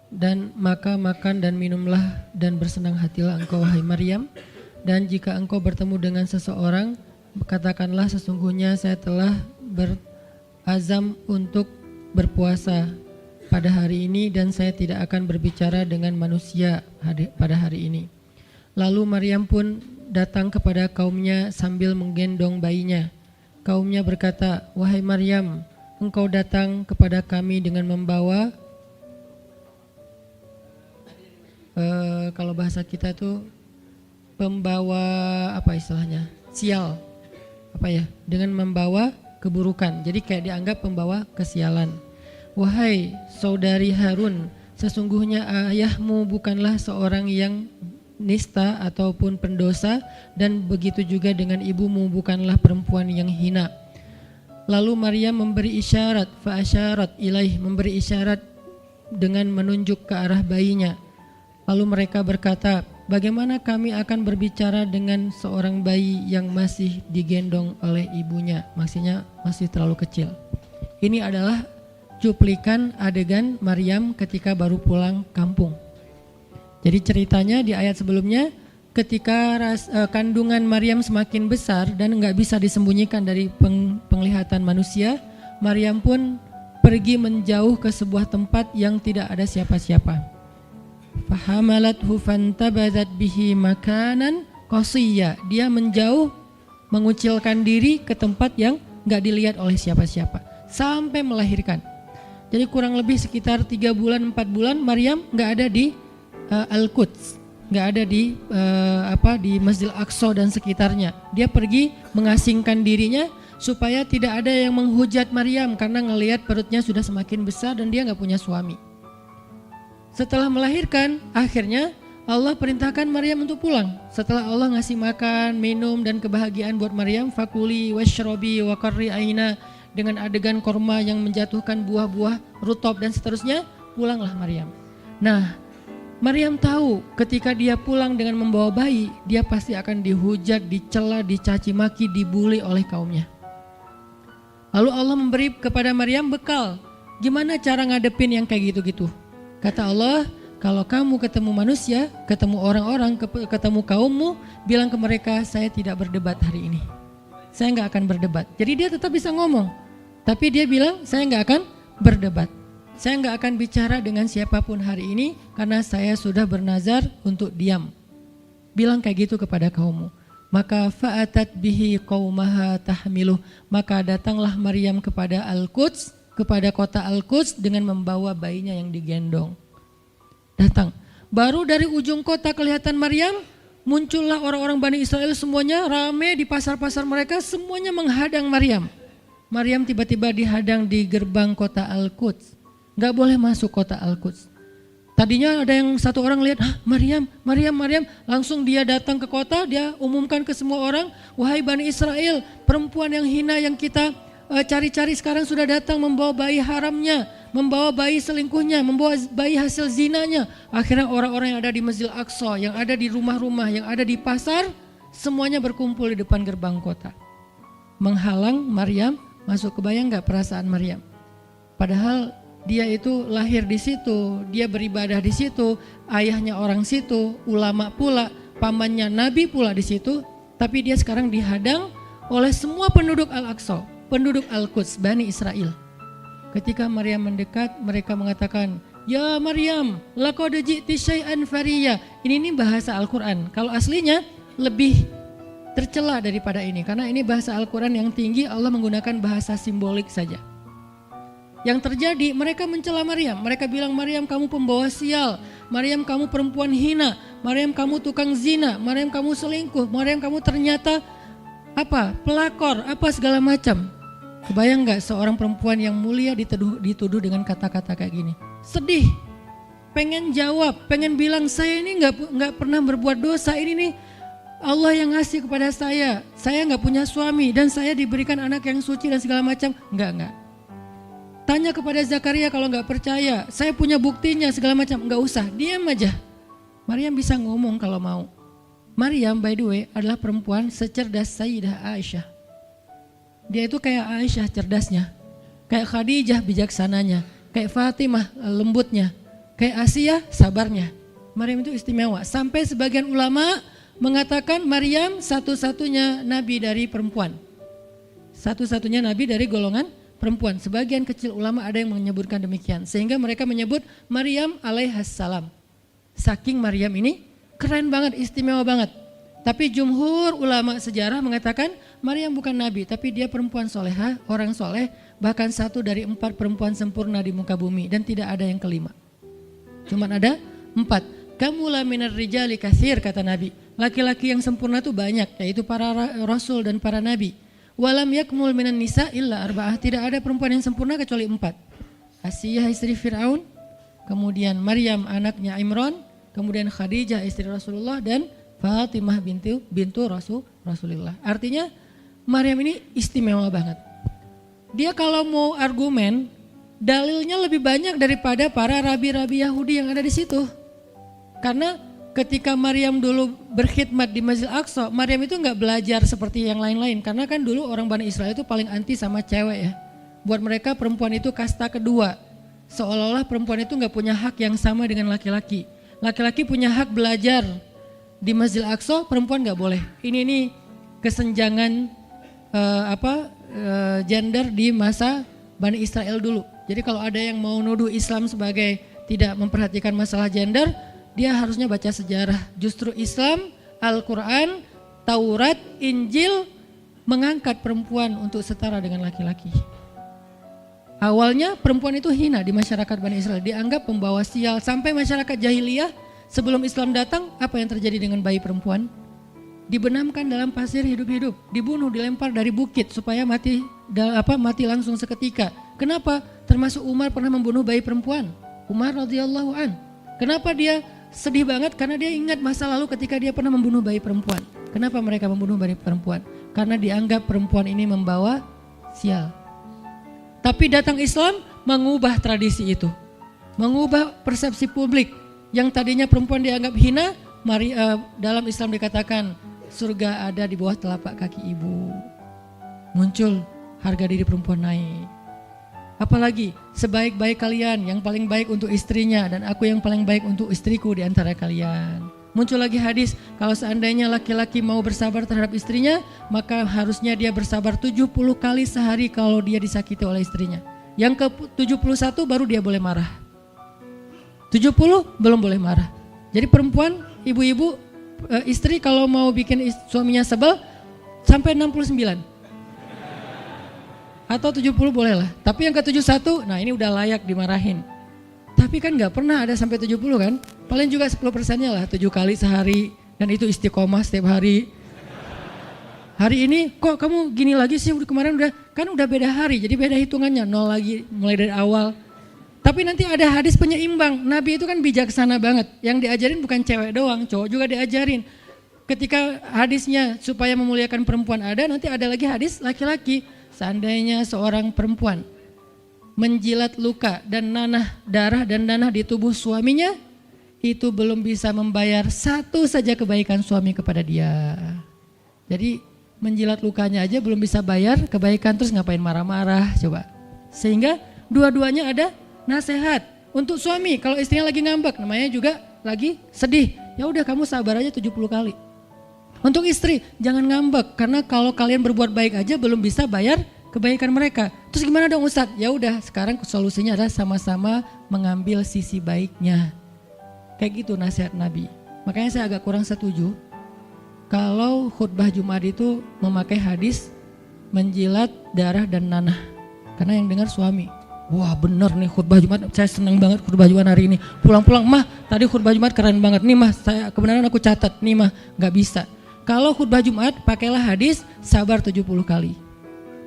Dan maka makan dan minumlah dan bersenang hatilah engkau wahai Maryam. Dan jika engkau bertemu dengan seseorang, katakanlah sesungguhnya saya telah berazam untuk berpuasa pada hari ini dan saya tidak akan berbicara dengan manusia pada hari ini. Lalu Maryam pun datang kepada kaumnya sambil menggendong bayinya. Kaumnya berkata, wahai Maryam, engkau datang kepada kami dengan membawa kalau bahasa kita tuh pembawa apa istilahnya? Sial. Apa ya? Dengan membawa keburukan. Jadi kayak dianggap pembawa kesialan. Wahai saudari Harun, sesungguhnya ayahmu bukanlah seorang yang nista ataupun pendosa dan begitu juga dengan ibumu bukanlah perempuan yang hina. Lalu Maryam memberi isyarat, fa asyarat ilaih, memberi isyarat dengan menunjuk ke arah bayinya. Lalu mereka berkata, bagaimana kami akan berbicara dengan seorang bayi yang masih digendong oleh ibunya? Maksudnya masih terlalu kecil. Ini adalah cuplikan adegan Maryam ketika baru pulang kampung. Jadi ceritanya di ayat sebelumnya, ketika kandungan Maryam semakin besar dan enggak bisa disembunyikan dari penglihatan manusia, Maryam pun pergi menjauh ke sebuah tempat yang tidak ada siapa-siapa. Fahamalathu fantabadat bihi makanan qasiyya. Dia menjauh, mengucilkan diri ke tempat yang enggak dilihat oleh siapa-siapa sampai melahirkan. Jadi kurang lebih sekitar 3 bulan 4 bulan Maryam enggak ada di Al-Quds, enggak ada di di Masjidil Aqsa dan sekitarnya. Dia pergi mengasingkan dirinya supaya tidak ada yang menghujat Maryam karena ngelihat perutnya sudah semakin besar dan dia enggak punya suami. Setelah melahirkan, akhirnya Allah perintahkan Maryam untuk pulang. Setelah Allah ngasih makan, minum dan kebahagiaan buat Maryam, fakuli washrobi wa qarri aina, dengan adegan korma yang menjatuhkan buah-buah rutop dan seterusnya, pulanglah Maryam. Nah, Maryam tahu ketika dia pulang dengan membawa bayi, dia pasti akan dihujat, dicela, dicaci maki, dibully oleh kaumnya. Lalu Allah memberi kepada Maryam bekal. Gimana cara ngadepin yang kayak gitu-gitu? Kata Allah, kalau kamu ketemu manusia, ketemu orang-orang, ketemu kaummu, bilang ke mereka, saya tidak berdebat hari ini. Saya nggak akan berdebat. Jadi dia tetap bisa ngomong, tapi dia bilang, saya nggak akan berdebat. Saya nggak akan bicara dengan siapapun hari ini, karena saya sudah bernazar untuk diam. Bilang kayak gitu kepada kaummu. Maka fa'atat bihi qaumaha tahmiluh. Maka datanglah Maryam kepada Al-Quds, kepada kota Al-Quds dengan membawa bayinya yang digendong. Datang. Baru dari ujung kota kelihatan Maryam, muncullah orang-orang Bani Israel semuanya rame di pasar-pasar mereka, semuanya menghadang Maryam. Maryam tiba-tiba dihadang di gerbang kota Al-Quds. Gak boleh masuk kota Al-Quds. Tadinya ada yang satu orang lihat, Maryam, langsung dia datang ke kota, dia umumkan ke semua orang, wahai Bani Israel, perempuan yang hina yang kita cari-cari sekarang sudah datang membawa bayi haramnya, membawa bayi selingkuhnya, membawa bayi hasil zinanya. Akhirnya orang-orang yang ada di Masjidil Aqsa, yang ada di rumah-rumah, yang ada di pasar, semuanya berkumpul di depan gerbang kota. Menghalang Maryam masuk. Kebayang gak perasaan Maryam? Padahal dia itu lahir di situ, dia beribadah di situ, ayahnya orang situ, ulama pula, pamannya nabi pula di situ, tapi dia sekarang dihadang oleh semua penduduk Al-Aqsa, penduduk Al-Quds, Bani Israel. Ketika Maryam mendekat, mereka mengatakan, ya Maryam, laqad ji'ti syai'an fariya. Ini bahasa Al-Quran. Kalau aslinya lebih tercela daripada ini, karena ini bahasa Al-Quran yang tinggi, Allah menggunakan bahasa simbolik saja. Yang terjadi, mereka mencela Maryam. Mereka bilang, Maryam kamu pembawa sial, Maryam kamu perempuan hina, Maryam kamu tukang zina, Maryam kamu selingkuh, Maryam kamu ternyata pelakor, segala macam. Kebayang gak seorang perempuan yang mulia dituduh dengan kata-kata kayak gini? Sedih, pengen jawab, pengen bilang saya ini gak pernah berbuat dosa, ini nih Allah yang ngasih kepada saya gak punya suami dan saya diberikan anak yang suci dan segala macam. Enggak. Tanya kepada Zakaria kalau gak percaya, saya punya buktinya segala macam. Enggak usah, diam aja. Maryam bisa ngomong kalau mau. Maryam by the way adalah perempuan secerdas Sayyidah Aisyah. Dia itu kayak Aisyah cerdasnya, kayak Khadijah bijaksananya, kayak Fatimah lembutnya. Kayak Asia sabarnya. Maryam itu istimewa. Sampai sebagian ulama mengatakan Maryam satu-satunya nabi dari perempuan. Satu-satunya nabi dari golongan perempuan. Sebagian kecil ulama ada yang menyebutkan demikian. Sehingga mereka menyebut Maryam alaihassalam. Saking Maryam ini keren banget, istimewa banget. Tapi jumhur ulama sejarah mengatakan Maryam bukan nabi, tapi dia perempuan solehah, orang soleh. Bahkan 1 dari 4 perempuan sempurna di muka bumi. Dan tidak ada yang kelima. Cuman ada 4. Kamula minar rijali katsir, kata Nabi. Laki-laki yang sempurna itu banyak, yaitu para rasul dan para nabi. Walam yakmul minan nisa illa arba'ah. Tidak ada perempuan yang sempurna kecuali 4. Asiyah istri Fir'aun, kemudian Maryam anaknya Imran, kemudian Khadijah istri Rasulullah, dan Fatimah bintu Rasulullah. Artinya Maryam ini istimewa banget. Dia kalau mau argumen, dalilnya lebih banyak daripada para rabi-rabi Yahudi yang ada di situ. Karena ketika Maryam dulu berkhidmat di Masjid Aqsa, Maryam itu nggak belajar seperti yang lain-lain. Karena kan dulu orang Bani Israel itu paling anti sama cewek ya. Buat mereka perempuan itu kasta kedua. Seolah-olah perempuan itu nggak punya hak yang sama dengan laki-laki. Laki-laki punya hak belajar di Masjid Aqsa, perempuan nggak boleh. Ini kesenjangan gender di masa Bani Israel dulu. Jadi kalau ada yang mau nuduh Islam sebagai tidak memperhatikan masalah gender, dia harusnya baca sejarah. Justru Islam, Al-Quran, Taurat, Injil mengangkat perempuan untuk setara dengan laki-laki. Awalnya perempuan itu hina di masyarakat Bani Israel, dianggap pembawa sial. Sampai masyarakat jahiliyah sebelum Islam datang, apa yang terjadi dengan bayi perempuan? Dibenamkan dalam pasir hidup-hidup, dibunuh, dilempar dari bukit supaya mati langsung seketika. Kenapa? Termasuk Umar pernah membunuh bayi perempuan. Umar radhiyallahu an. Kenapa dia sedih banget? Karena dia ingat masa lalu ketika dia pernah membunuh bayi perempuan. Kenapa mereka membunuh bayi perempuan? Karena dianggap perempuan ini membawa sial. Tapi datang Islam mengubah tradisi itu. Mengubah persepsi publik. Yang tadinya perempuan dianggap hina, dalam Islam dikatakan surga ada di bawah telapak kaki ibu. Muncul harga diri perempuan naik. Apalagi sebaik-baik kalian yang paling baik untuk istrinya dan aku yang paling baik untuk istriku di antara kalian. Muncul lagi hadis, kalau seandainya laki-laki mau bersabar terhadap istrinya, maka harusnya dia bersabar 70 kali sehari kalau dia disakiti oleh istrinya. Yang ke 71 baru dia boleh marah. 70 belum boleh marah. Jadi perempuan, ibu-ibu, istri kalau mau bikin suaminya sebel sampai 69. Atau 70 boleh lah. Tapi yang ke 71, nah ini udah layak dimarahin. Tapi kan gak pernah ada sampai 70 kan. Paling juga 10%-nya lah, 7 kali sehari. Dan itu istiqomah setiap hari. Hari ini kok kamu gini lagi sih, kemarin udah beda hari. Jadi beda hitungannya, 0 lagi mulai dari awal. Tapi nanti ada hadis penyeimbang. Nabi itu kan bijaksana banget. Yang diajarin bukan cewek doang, cowok juga diajarin. Ketika hadisnya supaya memuliakan perempuan ada, nanti ada lagi hadis laki-laki. Seandainya seorang perempuan menjilat luka dan darah dan nanah di tubuh suaminya, itu belum bisa membayar satu saja kebaikan suami kepada dia. Jadi menjilat lukanya aja belum bisa bayar kebaikan, terus ngapain marah-marah coba. Sehingga dua-duanya ada nasihat untuk suami. Kalau istrinya lagi ngambek, namanya juga lagi sedih, ya udah kamu sabar aja 70 kali. Untuk istri, jangan ngambek, karena kalau kalian berbuat baik aja belum bisa bayar kebaikan mereka. Terus gimana dong Ustadz? Ya udah, sekarang solusinya adalah sama-sama mengambil sisi baiknya. Kayak gitu nasihat Nabi. Makanya saya agak kurang setuju kalau khutbah Jumat itu memakai hadis menjilat darah dan nanah. Karena yang dengar suami. Wah bener nih khutbah Jumat, saya senang banget khutbah Jumat hari ini. Pulang-pulang, mah tadi khutbah Jumat keren banget. Nih mah, kebenaran aku catat. Nih mah, gak bisa. Kalau khutbah Jumat, pakailah hadis sabar 70 kali.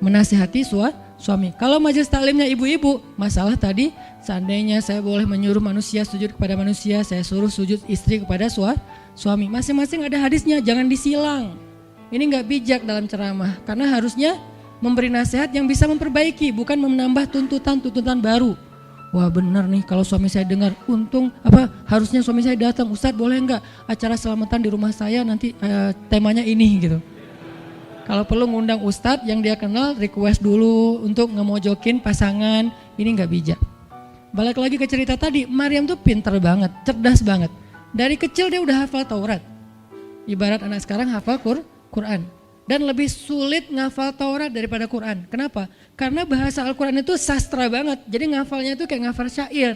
Menasihati suami. Kalau majelis taklimnya ibu-ibu, masalah tadi seandainya saya boleh menyuruh manusia sujud kepada manusia, saya suruh sujud istri kepada suami. Masing-masing ada hadisnya, jangan disilang. Ini gak bijak dalam ceramah, karena harusnya memberi nasihat yang bisa memperbaiki, bukan menambah tuntutan baru. Wah benar nih kalau suami saya dengar, harusnya suami saya datang, Ustadz boleh nggak acara selamatan di rumah saya nanti temanya ini gitu. Kalau perlu ngundang Ustadz yang dia kenal, request dulu untuk ngemojokin pasangan, ini nggak bijak. Balik lagi ke cerita tadi, Maryam tuh pinter banget, cerdas banget. Dari kecil dia udah hafal Taurat. Ibarat anak sekarang hafal Quran. Dan lebih sulit ngafal Taurat daripada Quran. Kenapa? Karena bahasa Al-Quran itu sastra banget. Jadi ngafalnya itu kayak ngafal syair.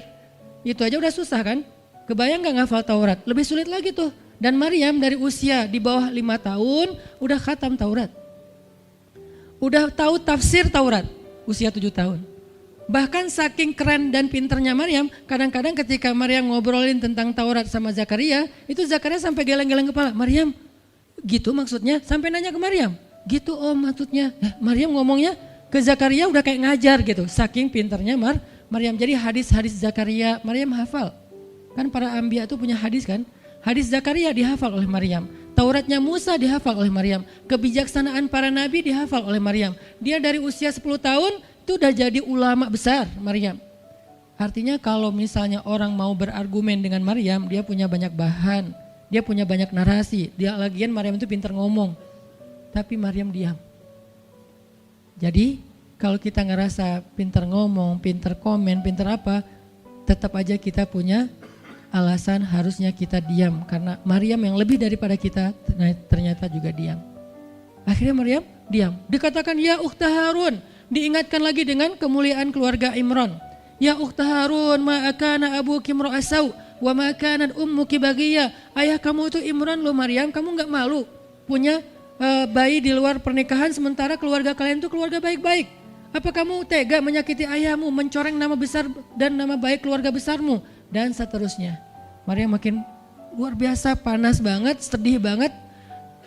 Itu aja udah susah kan? Kebayang gak ngafal Taurat? Lebih sulit lagi tuh. Dan Maryam dari usia di bawah 5 tahun udah khatam Taurat. Udah tahu tafsir Taurat usia 7 tahun. Bahkan saking keren dan pinternya Maryam, kadang-kadang ketika Maryam ngobrolin tentang Taurat sama Zakaria, itu Zakaria sampai geleng-geleng kepala. Maryam, gitu maksudnya? Sampai nanya ke Maryam, gitu om maksudnya. Maryam ngomongnya ke Zakaria udah kayak ngajar gitu, saking pinternya Maryam. Jadi hadis-hadis Zakaria, Maryam hafal. Kan para anbiya tuh punya hadis kan? Hadis Zakaria dihafal oleh Maryam. Tauratnya Musa dihafal oleh Maryam. Kebijaksanaan para nabi dihafal oleh Maryam. Dia dari usia 10 tahun itu udah jadi ulama besar Maryam. Artinya kalau misalnya orang mau berargumen dengan Maryam, dia punya banyak bahan. Dia punya banyak narasi. Dia lagian Maryam itu pintar ngomong. Tapi Maryam diam. Jadi kalau kita ngerasa pintar ngomong, pintar komen, pintar apa, tetap aja kita punya alasan harusnya kita diam, karena Maryam yang lebih daripada kita ternyata juga diam. Akhirnya Maryam diam. Dikatakan ya ukhta Harun, diingatkan lagi dengan kemuliaan keluarga Imran. Ya ukhta Harun, ma akana abuki imra'asau wa ma kanat ummuki baghiyah. Ayah kamu itu Imran loh Maryam, kamu enggak malu punya bayi di luar pernikahan sementara keluarga kalian itu keluarga baik-baik. Apa kamu tega menyakiti ayahmu, mencoreng nama besar dan nama baik keluarga besarmu? Dan seterusnya. Maryam makin luar biasa, panas banget, sedih banget.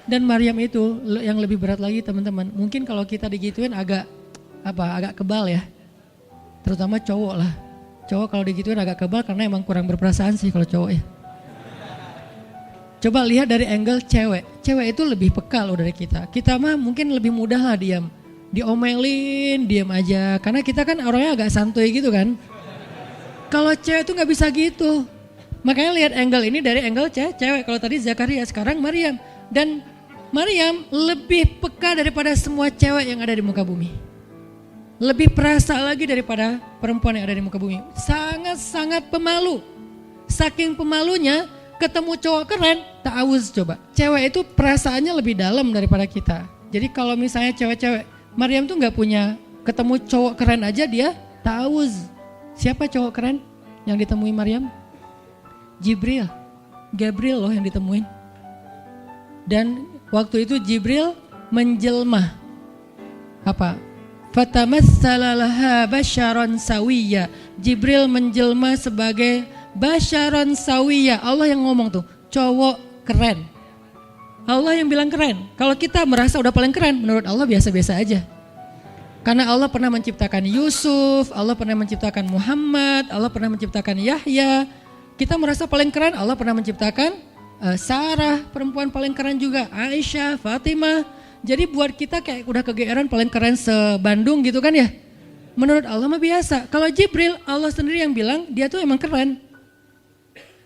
Dan Maryam itu yang lebih berat lagi teman-teman. Mungkin kalau kita digituin agak kebal ya. Terutama cowok lah. Cowok kalau digituin agak kebal karena emang kurang berperasaan sih kalau cowok ya. Coba lihat dari angle cewek. Cewek itu lebih peka loh dari kita. Kita mah mungkin lebih mudah lah diam. Diomelin, diam aja. Karena kita kan orangnya agak santuy gitu kan. Kalau cewek itu gak bisa gitu. Makanya lihat angle ini dari angle cewek. Kalau tadi Zakaria, sekarang Maryam. Dan Maryam lebih peka daripada semua cewek yang ada di muka bumi. Lebih perasa lagi daripada perempuan yang ada di muka bumi. Sangat-sangat pemalu. Saking pemalunya ketemu cowok keren, ta'awuz coba. Cewek itu perasaannya lebih dalam daripada kita. Jadi kalau misalnya cewek-cewek, Maryam tuh gak punya ketemu cowok keren aja dia ta'awuz. Siapa cowok keren yang ditemui Maryam? Jibril, Gabriel loh yang ditemuin. Dan waktu itu Jibril menjelma. Apa? Fatamassala laha basyaran sawiyya. Jibril menjelma sebagai basyaran sawiyya. Allah yang ngomong tuh, cowok keren. Allah yang bilang keren. Kalau kita merasa udah paling keren, menurut Allah biasa-biasa aja. Karena Allah pernah menciptakan Yusuf, Allah pernah menciptakan Muhammad, Allah pernah menciptakan Yahya. Kita merasa paling keren, Allah pernah menciptakan Sarah, perempuan paling keren juga, Aisyah, Fatimah. Jadi buat kita kayak udah kegeeran paling keren se-Bandung gitu kan ya. Menurut Allah mah biasa. Kalau Jibril, Allah sendiri yang bilang dia tuh emang keren.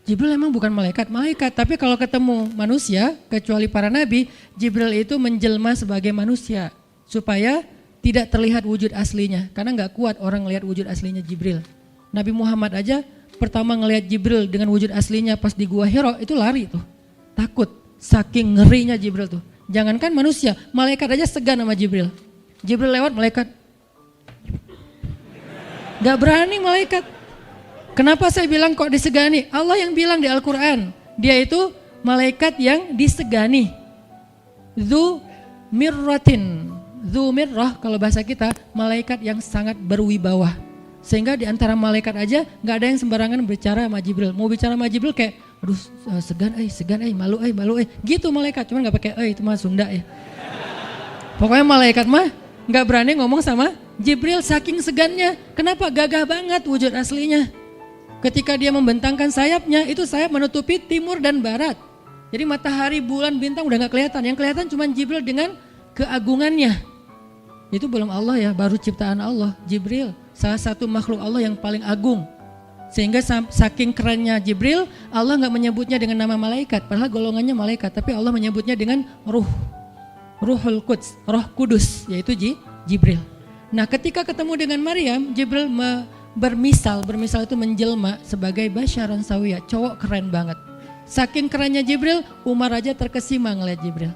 Jibril emang bukan malaikat, tapi kalau ketemu manusia, kecuali para nabi, Jibril itu menjelma sebagai manusia. Supaya tidak terlihat wujud aslinya, karena gak kuat orang lihat wujud aslinya Jibril. Nabi Muhammad aja pertama ngelihat Jibril dengan wujud aslinya pas di Gua Hira itu lari tuh, takut, saking ngerinya Jibril tuh. Jangankan manusia, malaikat aja segan sama Jibril. Jibril lewat malaikat, gak berani malaikat. Kenapa saya bilang kok disegani? Allah yang bilang di Al-Quran, dia itu malaikat yang disegani. Dzu mirratin. Dzu mirrah kalau bahasa kita malaikat yang sangat berwibawa. Sehingga di antara malaikat aja gak ada yang sembarangan bicara sama Jibril. Mau bicara sama Jibril kayak aduh segan malu gitu malaikat. Cuman gak pakai itu mah Sunda ya. Pokoknya malaikat mah gak berani ngomong sama Jibril saking segannya. Kenapa? Gagah banget wujud aslinya. Ketika dia membentangkan sayapnya, itu sayap menutupi timur dan barat. Jadi matahari, bulan, bintang udah gak kelihatan. Yang kelihatan cuma Jibril dengan keagungannya. Itu belum Allah ya, baru ciptaan Allah. Jibril, salah satu makhluk Allah yang paling agung. Sehingga saking kerennya Jibril, Allah gak menyebutnya dengan nama malaikat. Padahal golongannya malaikat, tapi Allah menyebutnya dengan Ruhul Quds, Roh Kudus, yaitu Jibril. Nah ketika ketemu dengan Maryam, Jibril bermisal itu menjelma sebagai basyaran sawiyah, cowok keren banget. Saking kerennya Jibril, Umar aja terkesima ngeliat Jibril.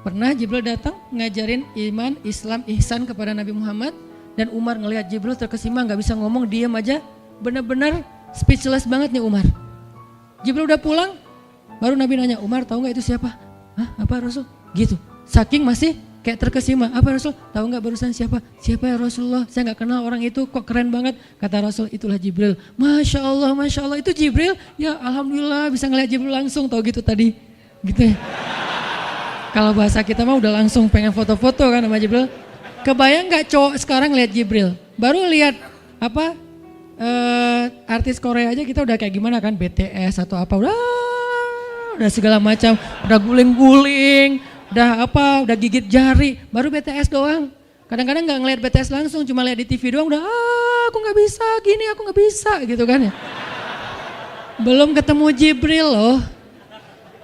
Pernah Jibril datang ngajarin iman, Islam, ihsan kepada Nabi Muhammad, dan Umar ngelihat Jibril terkesima, gak bisa ngomong, diam aja, bener-bener speechless banget nih Umar. Jibril udah pulang, baru Nabi nanya, Umar tahu gak itu siapa? Hah, apa Rasul? Gitu, saking masih kayak terkesima. Apa Rasul? Tahu gak barusan siapa? Siapa ya Rasulullah? Saya gak kenal orang itu, kok keren banget. Kata Rasul, itulah Jibril. Masya Allah, itu Jibril. Ya Alhamdulillah bisa ngeliat Jibril langsung, tahu gitu tadi. Gitu ya. Kalau bahasa kita mah udah langsung pengen foto-foto kan sama Jibril. Kebayang gak cowok sekarang lihat Jibril? Baru lihat apa artis Korea aja kita udah kayak gimana kan, BTS atau apa, udah segala macam, udah guling-guling, udah gigit jari, baru BTS doang. Kadang-kadang nggak ngeliat BTS langsung, cuma lihat di TV doang udah aku nggak bisa gini, aku nggak bisa gitu kan ya. Belum ketemu Jibril loh.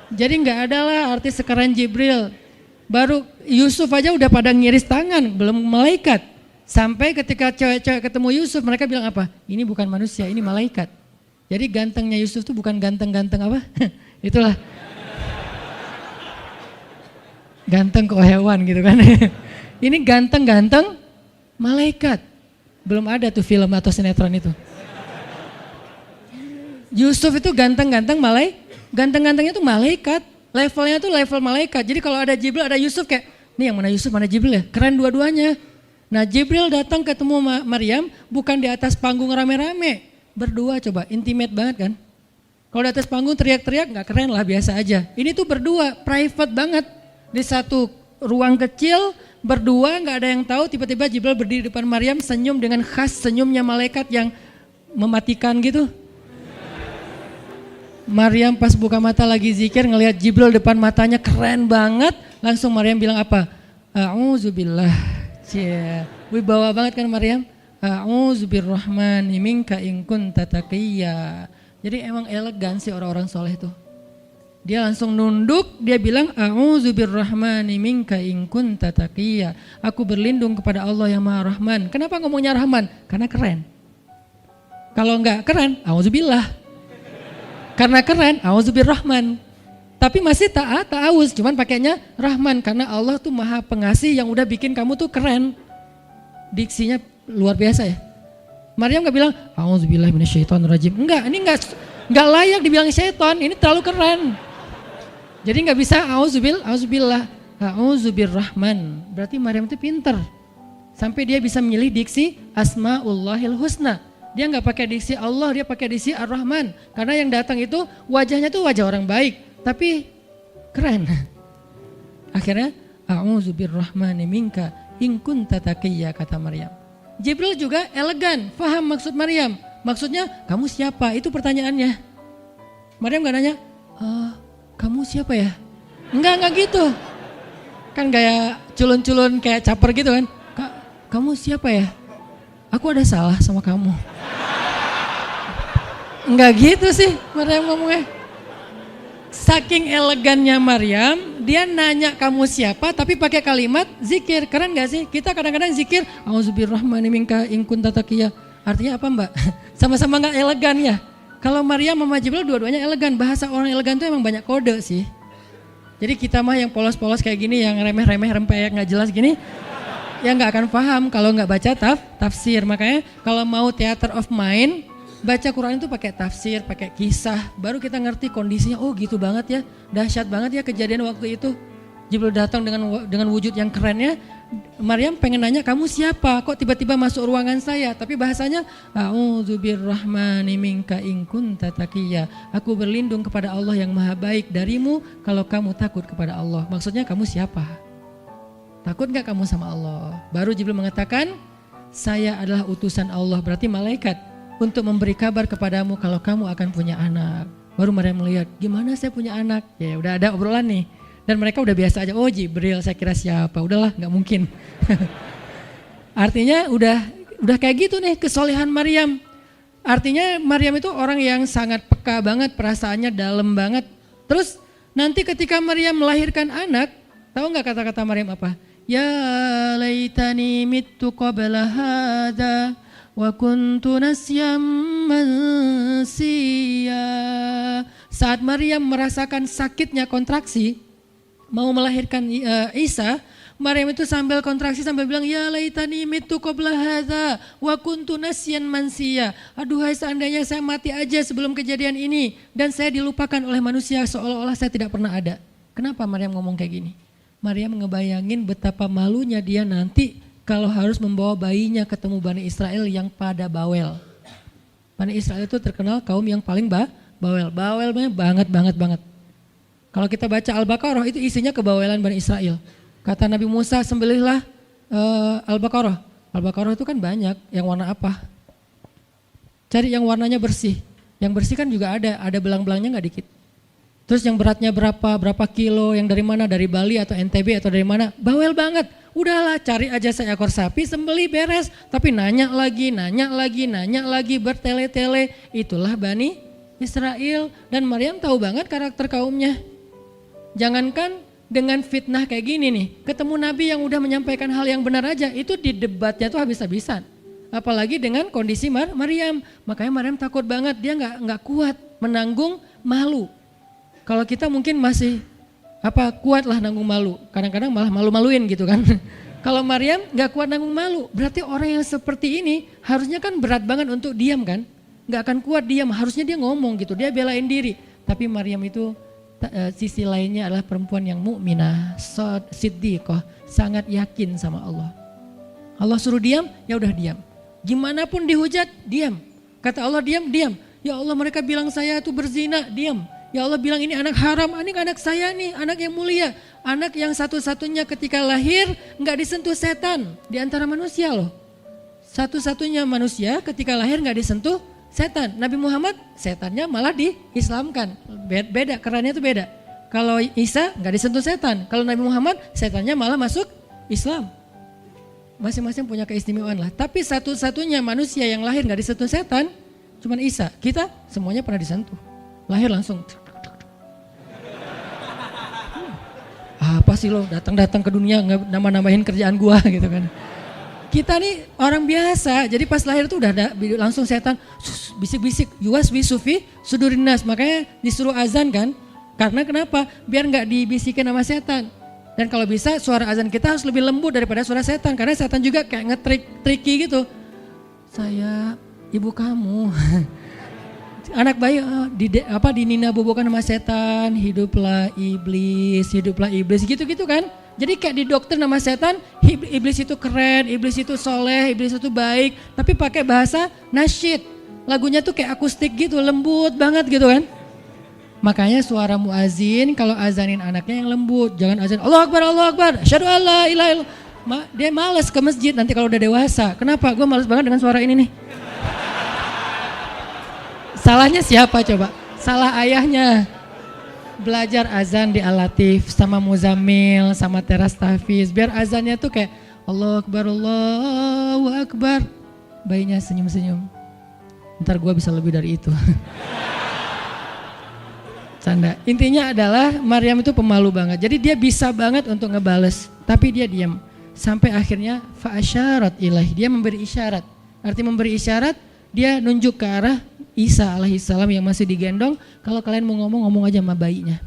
Jadi nggak ada lah artis sekeren Jibril. Baru Yusuf aja udah pada ngiris tangan, belum malaikat. Sampai ketika cewek-cewek ketemu Yusuf, mereka bilang apa? Ini bukan manusia, ini malaikat. Jadi gantengnya Yusuf tuh bukan ganteng-ganteng apa? Itulah. Ganteng kok hewan gitu kan. Ini ganteng-ganteng malaikat. Belum ada tuh film atau sinetron itu. Yusuf itu ganteng-ganteng ganteng-gantengnya tuh malaikat. Levelnya tuh level malaikat. Jadi kalau ada Jibril, ada Yusuf kayak, nih yang mana Yusuf, mana Jibril ya? Keren dua-duanya. Nah Jibril datang ketemu Maryam bukan di atas panggung rame-rame. Berdua coba, intimate banget kan. Kalau di atas panggung teriak-teriak gak keren lah, biasa aja. Ini tuh berdua, private banget. Di satu ruang kecil, berdua gak ada yang tahu, tiba-tiba Jibril berdiri di depan Maryam senyum dengan khas senyumnya malaikat yang mematikan gitu. Maryam pas buka mata lagi zikir ngelihat Jibril depan matanya keren banget. Langsung Maryam bilang apa? A'udzubillah. Cie, wibawa banget kan Maryam. A'udzubirrahmani minka in kunta taqiyya. Jadi emang elegan sih orang-orang soleh tuh. Dia langsung nunduk, dia bilang a'udzubirrahmani minka in kunta taqiyya. Aku berlindung kepada Allah yang Maha Rahman. Kenapa ngomongnya Rahman? Karena keren. Kalau enggak keren, a'udzubillah. Karena keren, a'udzubirrahman. Tapi masih ta'awuz, cuman pakainya Rahman karena Allah tuh Maha Pengasih yang udah bikin kamu tuh keren. Diksinya luar biasa ya. Maryam gak bilang a'udzubillahi minasyaitonirrajim. Enggak, ini enggak layak dibilang syaitan, ini terlalu keren. Jadi gak bisa a'udzubillah, a'udzubirrahman. Berarti Maryam itu pinter. Sampai dia bisa memilih diksi Asmaullahil Husna. Dia gak pakai diksi Allah, dia pakai diksi Ar-Rahman. Karena yang datang itu wajahnya tuh wajah orang baik. Tapi keren. Akhirnya a'udzubirrahmani minka in kunta taqiyya kata Maryam. Jibril juga elegan, faham maksud Maryam. Maksudnya kamu siapa? Itu pertanyaannya. Maryam gak nanya, kamu siapa ya? Enggak gitu. Kan gaya culun-culun kayak caper gitu kan. Kamu siapa ya? Aku ada salah sama kamu. Enggak gitu sih Maryam ngomongnya. Saking elegannya Maryam, dia nanya kamu siapa tapi pakai kalimat zikir. Keren gak sih? Kita kadang-kadang zikir a'udzubirrahmani minka in kunta taqiyya. Artinya apa Mbak? Sama-sama gak elegan ya. Kalau Maryam sama Jibril dua-duanya elegan. Bahasa orang elegan itu emang banyak kode sih. Jadi kita mah yang polos-polos kayak gini, yang remeh-remeh rempeyek gak jelas gini, ya gak akan paham kalau gak baca tafsir. Makanya kalau mau theater of mind, baca Quran itu pakai tafsir, pakai kisah, baru kita ngerti kondisinya. Oh gitu banget ya, dahsyat banget ya kejadian waktu itu. Jibril datang dengan wujud yang kerennya. Maryam pengen nanya kamu siapa? Kok tiba-tiba masuk ruangan saya? Tapi bahasanya a'udzubirrahmani minka in kunta taqiyya. Aku berlindung kepada Allah yang Maha Baik darimu kalau kamu takut kepada Allah. Maksudnya kamu siapa? Takut gak kamu sama Allah? Baru Jibril mengatakan saya adalah utusan Allah, berarti malaikat, untuk memberi kabar kepadamu kalau kamu akan punya anak. Baru Maryam melihat, gimana saya punya anak? Ya udah ada obrolan nih. Dan mereka udah biasa aja, oh Jibril saya kira siapa, udahlah gak mungkin. Artinya udah kayak gitu nih kesolehan Maryam. Artinya Maryam itu orang yang sangat peka banget, perasaannya dalam banget. Terus nanti ketika Maryam melahirkan anak, tahu gak kata-kata Maryam apa? Ya laitani mittu qabla hadha wa kuntu nasyam mansiya. Saat Maryam merasakan sakitnya kontraksi, mau melahirkan Isa, Maryam itu sambil kontraksi sambil bilang, ya laitani mitu qabla hadza wa kuntu nasyan mansiya. Aduhai seandainya saya mati aja sebelum kejadian ini dan saya dilupakan oleh manusia seolah-olah saya tidak pernah ada. Kenapa Maryam ngomong kayak gini? Maryam ngebayangin betapa malunya dia nanti kalau harus membawa bayinya ketemu Bani Israel yang pada bawel. Bani Israel itu terkenal kaum yang paling bawel. Bawelnya banget. Kalau kita baca Al-Baqarah itu isinya kebawelan Bani Israel. Kata Nabi Musa, sembelihlah Al-Baqarah. Al-Baqarah itu kan banyak, yang warna apa? Cari yang warnanya bersih. Yang bersih kan juga ada belang-belangnya gak dikit. Terus yang beratnya berapa kilo, yang dari mana, dari Bali atau NTB atau dari mana? Bawel banget. Udahlah cari aja seekor sapi, sembelih beres. Tapi nanya lagi, bertele-tele. Itulah Bani Israel. Dan Maryam tahu banget karakter kaumnya. Jangankan dengan fitnah kayak gini nih, ketemu Nabi yang udah menyampaikan hal yang benar aja, itu di debatnya tuh habis-habisan. Apalagi dengan kondisi Maryam, makanya Maryam takut banget, dia nggak kuat menanggung malu. Kalau kita mungkin masih kuat lah nanggung malu, kadang-kadang malah malu-maluin gitu kan. Kalau Maryam nggak kuat nanggung malu, berarti orang yang seperti ini harusnya kan berat banget untuk diam kan, nggak akan kuat diam, harusnya dia ngomong gitu, dia belain diri. Tapi Maryam itu sisi lainnya adalah perempuan yang mukminah, siddiqah, sangat yakin sama Allah. Allah suruh diam, ya udah diam. Gimana pun dihujat, diam. Kata Allah diam. Ya Allah mereka bilang saya itu berzina, diam. Ya Allah bilang ini anak haram, ini anak saya nih, anak yang mulia. Anak yang satu-satunya ketika lahir nggak disentuh setan di antara manusia loh. Satu-satunya manusia ketika lahir nggak disentuh setan. Nabi Muhammad setannya malah diislamkan. Beda, kerannya itu beda. Kalau Isa nggak disentuh setan. Kalau Nabi Muhammad setannya malah masuk Islam. Masing-masing punya keistimewaan lah. Tapi satu-satunya manusia yang lahir nggak disentuh setan cuman Isa. Kita semuanya pernah disentuh. Lahir langsung. Apa sih lo datang-datang ke dunia nggak nambah-nambahin kerjaan gua gitu kan. Kita nih orang biasa, jadi pas lahir tuh udah ada langsung setan bisik-bisik, yuwas bisufi sudurinas, makanya disuruh azan kan, karena kenapa? Biar nggak dibisikin sama setan. Dan kalau bisa suara azan kita harus lebih lembut daripada suara setan, karena setan juga kayak nge-tricky gitu. Saya ibu kamu, anak bayi dinina bobokan sama setan, hiduplah iblis gitu-gitu kan. Jadi kayak di dokter nama setan, iblis itu keren, iblis itu soleh, iblis itu baik. Tapi pakai bahasa nasyid. Lagunya tuh kayak akustik gitu, lembut banget gitu kan. Makanya suara muazin kalau azanin anaknya yang lembut. Jangan azan Allah Akbar, asyhadu an la ilaha illallah. Dia malas ke masjid nanti kalau udah dewasa. Kenapa? Gue malas banget dengan suara ini nih. Salahnya siapa coba? Salah ayahnya. Belajar azan di Al-Latif sama Muzammil sama Teras Tahfiz biar azannya tuh kayak Allahu Akbar. Bayinya senyum-senyum. Ntar gue bisa lebih dari itu. Canda. Intinya adalah Maryam itu pemalu banget. Jadi dia bisa banget untuk ngebales, tapi dia diam. Sampai akhirnya fa'asyarat ilaih, dia memberi isyarat. Arti memberi isyarat, dia nunjuk ke arah Isa alaihissalam yang masih digendong, kalau kalian mau ngomong aja sama bayinya.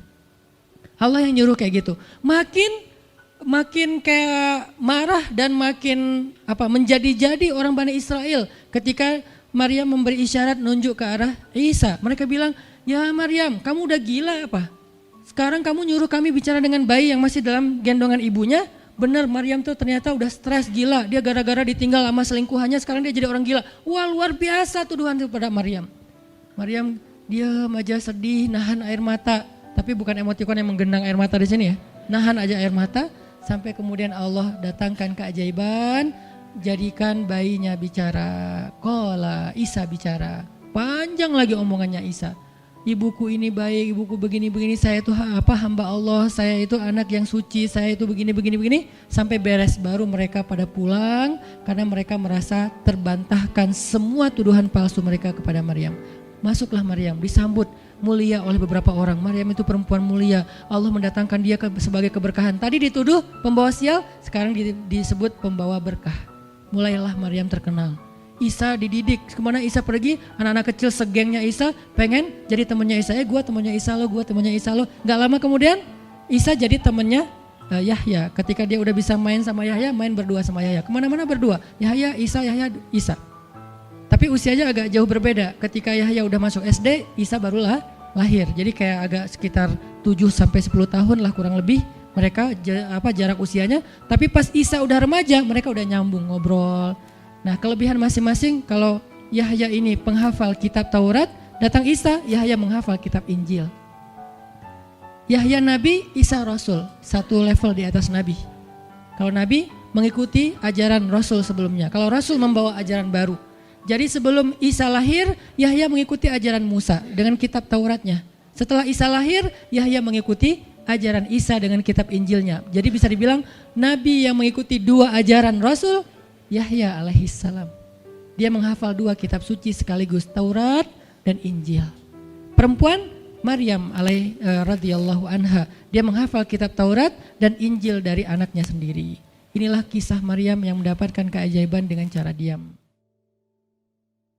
Allah yang nyuruh kayak gitu. Makin kayak marah dan makin menjadi-jadi orang Bani Israel ketika Maryam memberi isyarat nunjuk ke arah Isa. Mereka bilang, ya Maryam, kamu udah gila apa? Sekarang kamu nyuruh kami bicara dengan bayi yang masih dalam gendongan ibunya. Bener, Maryam tuh ternyata udah stres gila. Dia gara-gara ditinggal sama selingkuhannya, sekarang dia jadi orang gila. Wah, luar biasa tuduhan kepada Maryam. Maryam diam aja, sedih, nahan air mata. Tapi bukan emotikon yang menggenang air mata di sini ya. Nahan aja air mata sampai kemudian Allah datangkan keajaiban, jadikan bayinya bicara. Qala, Isa bicara. Panjang lagi omongannya Isa. Ibuku ini baik, ibuku begini-begini, saya itu hamba Allah, saya itu anak yang suci, saya itu begini-begini. Sampai beres baru mereka pada pulang karena mereka merasa terbantahkan semua tuduhan palsu mereka kepada Maryam. Masuklah Maryam, disambut mulia oleh beberapa orang. Maryam itu perempuan mulia, Allah mendatangkan dia sebagai keberkahan. Tadi dituduh pembawa sial, sekarang disebut pembawa berkah. Mulailah Maryam terkenal. Isa dididik. Kemana Isa pergi, anak-anak kecil segengnya Isa pengen jadi temannya Isa. Gue temannya Isa lo, gue temannya Isa lo. Gak lama kemudian Isa jadi temannya Yahya. Ketika dia udah bisa main sama Yahya, main berdua sama Yahya. Kemana-mana berdua, Yahya, Isa. Tapi usianya agak jauh berbeda. Ketika Yahya udah masuk SD, Isa barulah lahir. Jadi kayak agak sekitar 7-10 tahun lah kurang lebih mereka jarak usianya. Tapi pas Isa udah remaja, mereka udah nyambung ngobrol. Nah, kelebihan masing-masing, kalau Yahya ini penghafal kitab Taurat, datang Isa, Yahya menghafal kitab Injil. Yahya Nabi, Isa Rasul, satu level di atas Nabi. Kalau Nabi mengikuti ajaran Rasul sebelumnya, kalau Rasul membawa ajaran baru. Jadi sebelum Isa lahir, Yahya mengikuti ajaran Musa dengan kitab Tauratnya. Setelah Isa lahir, Yahya mengikuti ajaran Isa dengan kitab Injilnya. Jadi bisa dibilang Nabi yang mengikuti dua ajaran Rasul, Yahya alaihissalam. Dia menghafal dua kitab suci sekaligus, Taurat dan Injil. Perempuan, Maryam radhiyallahu anha, dia menghafal kitab Taurat dan Injil dari anaknya sendiri. Inilah kisah Maryam yang mendapatkan keajaiban dengan cara diam.